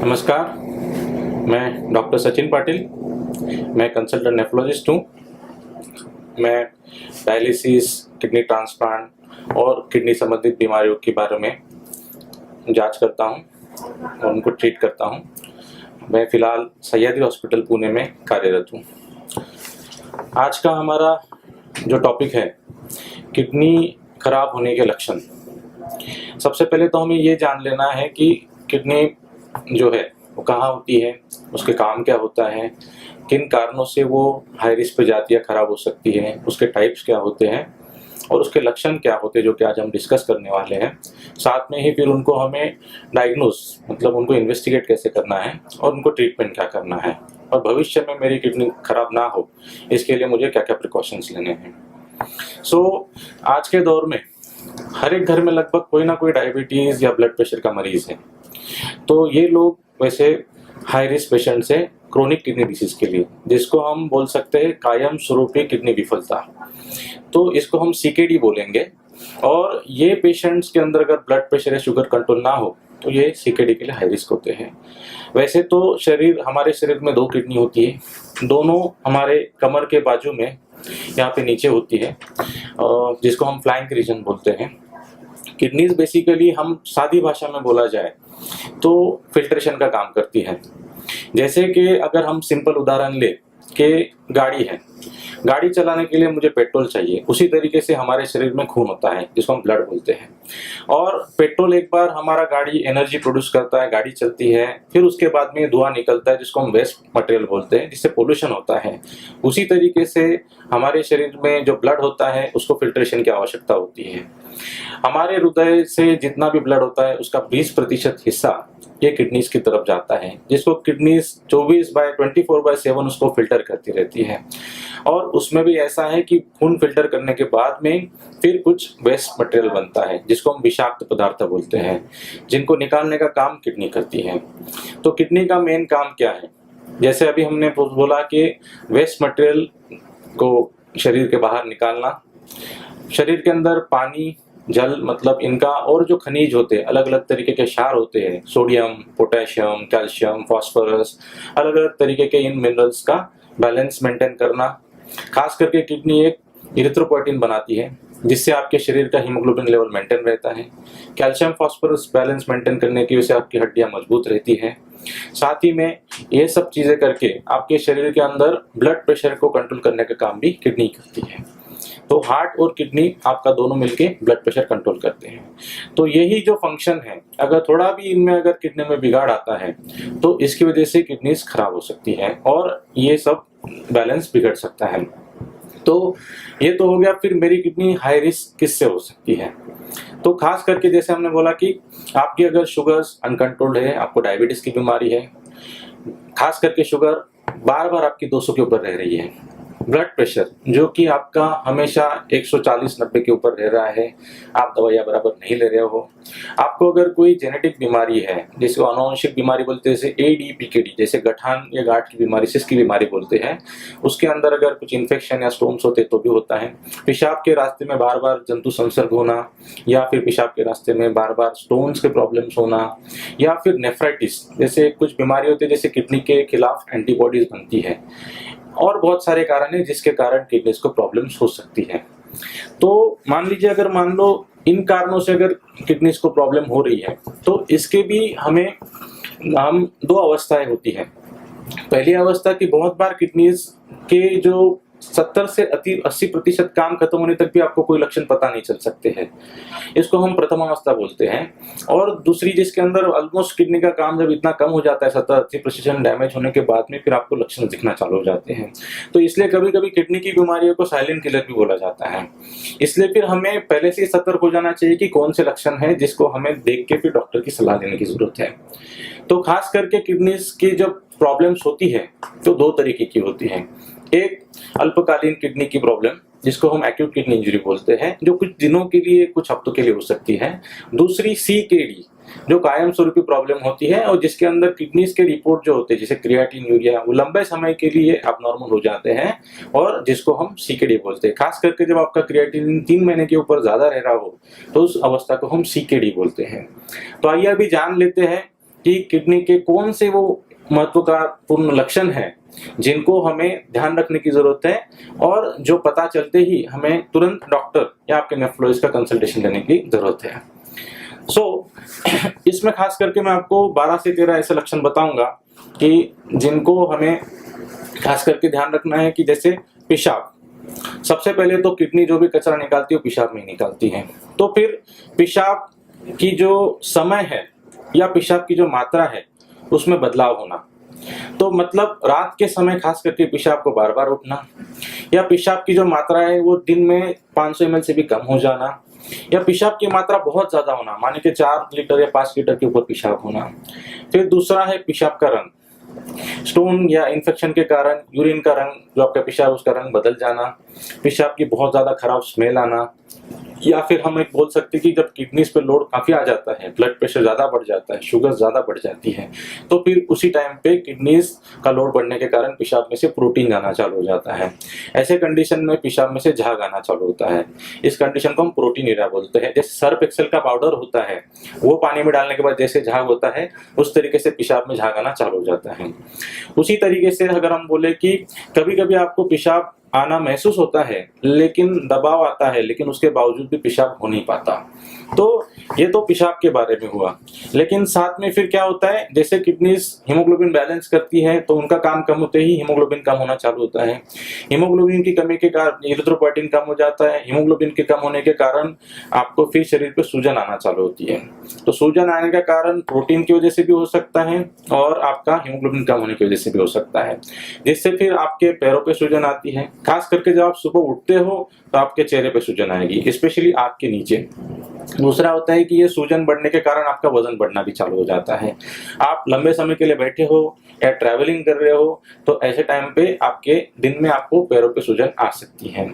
नमस्कार, मैं डॉक्टर सचिन पाटिल। मैं कंसल्टेंट नेफ्रोलॉजिस्ट हूँ। मैं डायलिसिस, किडनी ट्रांसप्लांट और किडनी संबंधित बीमारियों के बारे में जांच करता हूँ और उनको ट्रीट करता हूँ। मैं फ़िलहाल सह्याद्री हॉस्पिटल पुणे में कार्यरत हूँ। आज का हमारा जो टॉपिक है, किडनी खराब होने के लक्षण। सबसे पहले तो हमें ये जान लेना है कि किडनी जो है वो कहाँ होती है, उसके काम क्या होता है, किन कारणों से वो हाई रिस्क पे जाती है, खराब हो सकती है, उसके टाइप्स क्या होते हैं और उसके लक्षण क्या होते हैं, जो कि आज हम डिस्कस करने वाले हैं। साथ में ही फिर उनको हमें डायग्नोस मतलब उनको इन्वेस्टिगेट कैसे करना है और उनको ट्रीटमेंट क्या करना है, और भविष्य में मेरी किडनी खराब ना हो इसके लिए मुझे क्या क्या प्रिकॉशंस लेने हैं। आज के दौर में हर एक घर में लगभग कोई ना कोई डायबिटीज़ या ब्लड प्रेशर का मरीज़ है। तो ये लोग वैसे हाई रिस्क पेशेंट्स हैं क्रोनिक किडनी डिसीज के लिए, जिसको हम बोल सकते हैं कायम स्वरूपी किडनी विफलता। तो इसको हम CKD बोलेंगे। और ये पेशेंट्स के अंदर अगर ब्लड प्रेशर या शुगर कंट्रोल ना हो तो ये CKD के लिए हाई रिस्क होते हैं। वैसे तो हमारे शरीर में 2 किडनी होती है, दोनों हमारे कमर के बाजू में यहाँ पे नीचे होती है, जिसको हम फ्लैंक रीजन बोलते हैं। किडनीज बेसिकली हम सादी भाषा में बोला जाए तो फिल्ट्रेशन का काम करती है। जैसे कि अगर हम सिंपल उदाहरण ले कि गाड़ी है, गाड़ी चलाने के लिए मुझे पेट्रोल चाहिए, उसी तरीके से हमारे शरीर में खून होता है जिसको हम ब्लड बोलते हैं। और पेट्रोल एक बार हमारा गाड़ी एनर्जी प्रोड्यूस करता है, गाड़ी चलती है, फिर उसके बाद में धुआं निकलता है जिसको हम वेस्ट मटेरियल बोलते हैं, जिससे पोल्यूशन होता है। उसी तरीके से हमारे शरीर में जो ब्लड होता है उसको फिल्ट्रेशन की आवश्यकता होती है। हमारे हृदय से जितना भी ब्लड होता है उसका 20% हिस्सा ये किडनीज की तरफ जाता है, जिसको किडनीज 24/7 उसको फिल्टर करती रहती है। और उसमें भी ऐसा है कि खून फिल्टर करने के बाद में फिर कुछ वेस्ट मटेरियल बनता है जिसको हम विषाक्त पदार्थ बोलते हैं, जिनको निकालने का काम किडनी करती है। तो किडनी का मेन काम क्या है? जैसे अभी हमने बोला कि वेस्ट मटेरियल को शरीर के बाहर निकालना, शरीर के अंदर पानी, जल मतलब इनका और जो खनिज होते हैं, अलग अलग तरीके के क्षार होते हैं, सोडियम, पोटेशियम, कैल्शियम, फास्फोरस, अलग अलग तरीके के इन मिनरल्स का बैलेंस मेंटेन करना। खास करके किडनी एक इरिथ्रोपोइटिन बनाती है जिससे आपके शरीर का हीमोग्लोबिन लेवल मेंटेन रहता है। कैल्शियम फास्फोरस बैलेंस मेंटेन करने की वजह से आपकी हड्डियां मजबूत रहती है। साथ ही में ये सब चीजें करके आपके शरीर के अंदर ब्लड प्रेशर को कंट्रोल करने का काम भी किडनी करती है। तो हार्ट और किडनी आपका दोनों मिलके ब्लड प्रेशर कंट्रोल करते हैं। तो यही जो फंक्शन है, अगर थोड़ा भी इनमें अगर किडनी में बिगाड़ आता है तो इसकी वजह से किडनीज खराब हो सकती है और ये सब बैलेंस बिगड़ सकता है। तो ये तो हो गया। फिर मेरी किडनी हाई रिस्क किससे हो सकती है? तो खास करके जैसे हमने बोला कि आपकी अगर शुगर्स अनकंट्रोल्ड है, आपको डायबिटीज की बीमारी है, खास करके शुगर बार बार आपकी 200 के ऊपर रह रही है, ब्लड प्रेशर जो कि आपका हमेशा 140/90 के ऊपर रह रहा है, आप दवाइयाँ बराबर नहीं ले रहे हो, आपको अगर कोई जेनेटिक बीमारी है जिसको अनुवांशिक बीमारी बोलते हैं, जैसे ADPKD, जैसे गठान या गांठ की बीमारी, सिस्ट की बीमारी बोलते हैं, उसके अंदर अगर कुछ इन्फेक्शन या स्टोन्स होते तो भी होता है। पेशाब के रास्ते में बार बार जंतु संसर्ग होना, या फिर पेशाब के रास्ते में बार बार स्टोन्स के प्रॉब्लम्स होना, या फिर नेफ्राइटिस जैसे कुछ बीमारी होती है जैसे किडनी के खिलाफ एंटीबॉडीज बनती है, और बहुत सारे कारण हैं जिसके कारण किडनीज को प्रॉब्लम्स हो सकती है। तो मान लीजिए अगर मान लो इन कारणों से अगर किडनीज को प्रॉब्लम हो रही है तो इसके भी हम 2 अवस्थाएं होती हैं। पहली अवस्था की बहुत बार किडनीज के जो 70 से 80% काम खत्म होने तक भी आपको कोई लक्षण पता नहीं चल सकते हैं, इसको हम प्रथम अवस्था बोलते हैं। और दूसरी जिसके अंदर ऑलमोस्ट किडनी का काम जब इतना कम हो जाता है, 70-80% डैमेज होने के बाद में फिर आपको लक्षण दिखना चालू हो जाते हैं। तो इसलिए कभी कभी किडनी की बीमारियों को साइलेंट किलर भी बोला जाता है। इसलिए फिर हमें पहले से सतर्क हो जाना चाहिए कि कौन से लक्षण है जिसको हमें देख के फिर डॉक्टर की सलाह लेने की जरूरत है। तो खास करके किडनीज की जब प्रॉब्लम्स होती है तो 2 तरीके की होती है। एक अल्पकालीन किडनी की प्रॉब्लम जिसको हम एक्यूट किडनी इंजरी बोलते हैं, जो कुछ दिनों के लिए, कुछ हफ्तों के लिए हो सकती है। दूसरी CKD जो कायम स्वरूपी प्रॉब्लम होती है और जिसके अंदर किडनीज के रिपोर्ट जो होते हैं जैसे क्रिएटिन, यूरिया, वो लंबे समय के लिए अबनॉर्मल हो जाते हैं और जिसको हम CKD बोलते हैं। खास करके जब आपका क्रिएटिन 3 महीने के ऊपर ज्यादा रह रहा हो तो उस अवस्था को हम CKD बोलते हैं। तो आइए अभी जान लेते हैं कि किडनी के कौन से वो महत्वपूर्ण लक्षण हैं जिनको हमें ध्यान रखने की जरूरत है, और जो पता चलते ही हमें तुरंत डॉक्टर या आपके नेफ्रोलॉजिस्ट का कंसल्टेशन लेने की जरूरत है। इसमें खास करके मैं आपको 12 से 13 ऐसे लक्षण बताऊंगा कि जिनको हमें खास करके ध्यान रखना है। कि जैसे पेशाब, सबसे पहले तो किडनी जो भी कचरा निकालती है वो पेशाब में ही निकालती है। तो फिर पेशाब की जो समय है या पेशाब की जो मात्रा है उसमें बदलाव होना, तो मतलब रात के समय खास करके पेशाब को बार बार उठना, या पेशाब की जो मात्रा है वो दिन में 500 ml से भी कम हो जाना, या पेशाब की मात्रा बहुत ज्यादा होना, माने कि 4 लीटर या 5 लीटर के ऊपर पेशाब होना। फिर दूसरा है पेशाब का रंग, स्टोन या इन्फेक्शन के कारण यूरिन का रंग, जो आपका पेशाब उसका रंग बदल जाना, पेशाब की बहुत ज्यादा खराब स्मेल आना, या फिर हम एक बोल सकते हैं कि जब किडनीज पे लोड काफी आ जाता है, ब्लड प्रेशर ज्यादा बढ़ जाता है, शुगर ज्यादा बढ़ जाती है, तो फिर उसी टाइम पे किडनीज का लोड बढ़ने के कारण पेशाब में से प्रोटीन जाना चालू हो जाता है। ऐसे कंडीशन में पेशाब में से झाग आना चालू होता है। इस कंडीशन को हम प्रोटीनूरिया बोलते हैं। जैसे सर्फ एक्सेल का पाउडर होता है, वो पानी में डालने के बाद जैसे झाग होता है उस तरीके से पेशाब में झाग आना चालू हो जाता है। उसी तरीके से अगर हम बोले कि कभी कभी आपको पेशाब आना महसूस होता है लेकिन दबाव आता है, लेकिन उसके बावजूद भी पेशाब हो नहीं पाता, तो ये तो पेशाब के बारे में हुआ। लेकिन साथ में फिर क्या होता है, जैसे किडनीज हीमोग्लोबिन बैलेंस करती है तो उनका काम कम होते ही हीमोग्लोबिन कम होना चालू होता है। हीमोग्लोबिन की कमी के कारण इरिथ्रोपोइटिन कम हो जाता है। हीमोग्लोबिन के कम होने के कारण आपको फिर शरीर पे सूजन आना चालू होती है। तो सूजन आने का कारण प्रोटीन की वजह से भी हो सकता है और आपका हीमोग्लोबिन कम होने की वजह से भी हो सकता है, जिससे फिर आपके पैरों पे सूजन आती है। खास करके जब आप सुबह उठते हो तो आपके चेहरे पे सूजन आएगी, स्पेशली आंख के नीचे। दूसरा होता है कि ये सूजन बढ़ने के कारण आपका वजन बढ़ना भी चालू हो जाता है। आप लंबे समय के लिए बैठे हो या ट्रैवलिंग कर रहे हो तो ऐसे टाइम पे आपके दिन में आपको पैरों पे सूजन आ सकती है।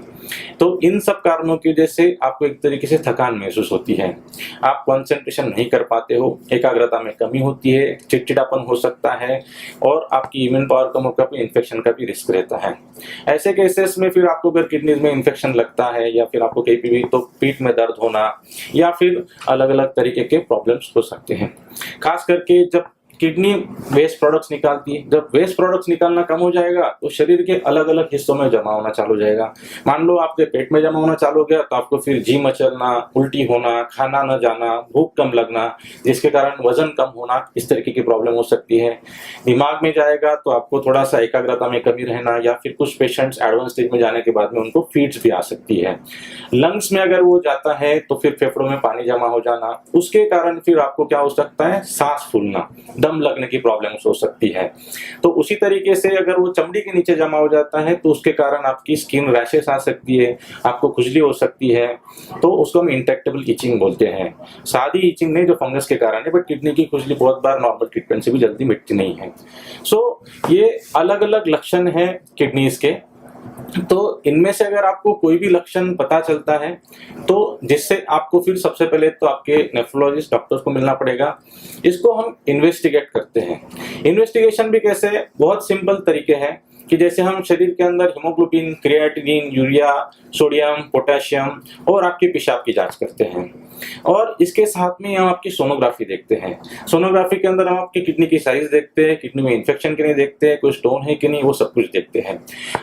तो इन सब कारणों की वजह से आपको एक तरीके से थकान महसूस होती है, आप कंसंट्रेशन नहीं कर पाते हो, एकाग्रता में कमी होती है, चिड़चिड़ापन हो सकता है और आपकी इम्यून पावर कम होकर भी इन्फेक्शन का भी रिस्क रहता है। ऐसे केसेस में फिर आपको अगर किडनीज में इन्फेक्शन लगता है या फिर आपको कहीं भी तो पीठ में दर्द होना या फिर अलग अलग तरीके के प्रॉब्लम्स हो सकते हैं। खास करके जब किडनी वेस्ट प्रोडक्ट्स निकालती है, जब वेस्ट प्रोडक्ट्स निकालना कम हो जाएगा तो शरीर के अलग अलग हिस्सों में जमा होना चालू हो जाएगा। मान लो आपके पेट में जमा होना चालू हो गया तो आपको फिर जी मचलना, उल्टी होना, खाना न जाना, भूख कम लगना, जिसके कारण वजन कम होना, इस तरीके की प्रॉब्लम हो सकती है। दिमाग में जाएगा तो आपको थोड़ा सा एकाग्रता में कमी रहना, या फिर कुछ पेशेंट्स एडवांस स्टेज में जाने के बाद में उनको फीड्स भी आ सकती है। लंग्स में अगर वो जाता है तो फिर फेफड़ों में पानी जमा हो जाना, उसके कारण फिर आपको क्या हो सकता है, सांस फूलना, दम लगने की प्रॉब्लम्स हो सकती है। तो उसी तरीके से अगर वो चमड़ी के नीचे जमा हो जाता है तो उसके कारण आपकी स्किन रैशेस आ सकती है, आपको खुजली हो सकती है, तो उसको हम इंटेक्टेबल इचिंग बोलते हैं। सादी इचिंग नहीं जो फंगस के कारण है, बट किडनी की खुजली बहुत बार नॉर्मल ट्रीटमेंट से भी जल्दी मिटती नहीं है। ये अलग अलग लक्षण है किडनीज के। तो इनमें से अगर आपको कोई भी लक्षण पता चलता है तो जिससे आपको फिर सबसे पहले तो आपके नेफ्रोलॉजिस्ट डॉक्टर्स को मिलना पड़ेगा। इसको हम इन्वेस्टिगेट करते हैं। इन्वेस्टिगेशन भी कैसे, बहुत सिंपल तरीके हैं कि जैसे हम शरीर के अंदर haemoglobin, creatinine, urea, sodium, potassium और आपके पेशाब की जांच करते हैं, और इसके साथ में हम आपकी सोनोग्राफी देखते हैं। सोनोग्राफी के अंदर हम आपकी किडनी की साइज देखते हैं, किडनी में इन्फेक्शन कि नहीं देखते हैं, कोई स्टोन है कि नहीं, वो सब कुछ देखते हैं।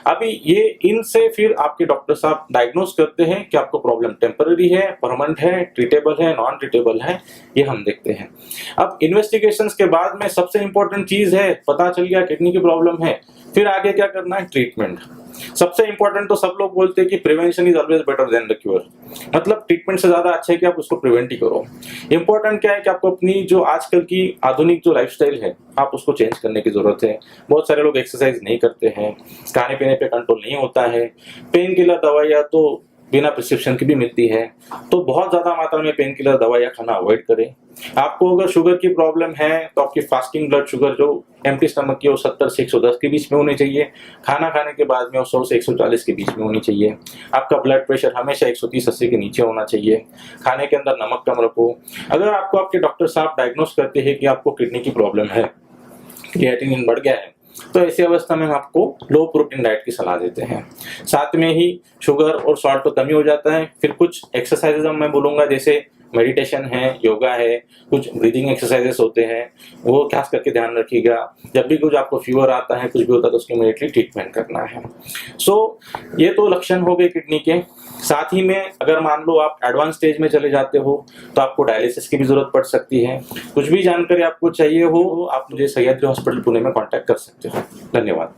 अभी ये इनसे फिर आपके डॉक्टर साहब डायग्नोस करते हैं कि आपको प्रॉब्लम टेम्पररी है, परमानेंट है, ट्रीटेबल है, नॉन ट्रीटेबल है, ये हम देखते हैं। अब इन्वेस्टिगेशंस के बाद में सबसे इंपॉर्टेंट चीज है, पता चल गया किडनी की प्रॉब्लम है, फिर आगे क्या करना है, ट्रीटमेंट। सबसे इंपॉर्टेंट तो सब लोग बोलते हैं कि prevention is always better than the cure, मतलब ट्रीटमेंट से ज्यादा अच्छा है कि आप उसको प्रिवेंट ही करो। इंपॉर्टेंट क्या है कि आपको अपनी जो आजकल की आधुनिक जो लाइफस्टाइल है आप उसको चेंज करने की जरूरत है। बहुत सारे लोग एक्सरसाइज नहीं करते हैं, खाने पीने पे कंट्रोल नहीं होता है, पेन किलर दवाइयाँ तो बिना प्रिस्क्रिप्शन की भी मिलती है, तो बहुत ज्यादा मात्रा में पेन किलर दवाइयाँ खाना अवॉइड करें। आपको अगर शुगर की प्रॉब्लम है तो आपकी फास्टिंग ब्लड शुगर जो एम्प्टी स्टमक की वो 70 से 110 के बीच में होनी चाहिए, खाना खाने के बाद में वो 100 से 140 के बीच में होनी चाहिए। आपका ब्लड प्रेशर हमेशा 130-80 के नीचे होना चाहिए। खाने के अंदर नमक कम रखो। अगर आपको आपके डॉक्टर साहब डायग्नोस करते हैं कि आपको किडनी की प्रॉब्लम है, क्रिएटिनिन बढ़ गया है, तो ऐसी अवस्था में हम आपको लो प्रोटीन डाइट की सलाह देते हैं। साथ में ही शुगर और सॉल्ट तो कमी हो जाता है। फिर कुछ एक्सरसाइजेज मैं बोलूंगा, जैसे मेडिटेशन है, योगा है, कुछ ब्रीदिंग एक्सरसाइजेस होते हैं, वो खास करके ध्यान रखिएगा। जब भी कुछ आपको फीवर आता है, कुछ भी होता है तो उसकी इमीडिएटली ट्रीटमेंट करना है। ये तो लक्षण हो गए किडनी के। साथ ही में अगर मान लो आप एडवांस स्टेज में चले जाते हो तो आपको डायलिसिस की भी जरूरत पड़ सकती है। कुछ भी जानकारी आपको चाहिए हो आप मुझे सह्याद्री हॉस्पिटल पुणे में कांटेक्ट कर सकते हो। धन्यवाद।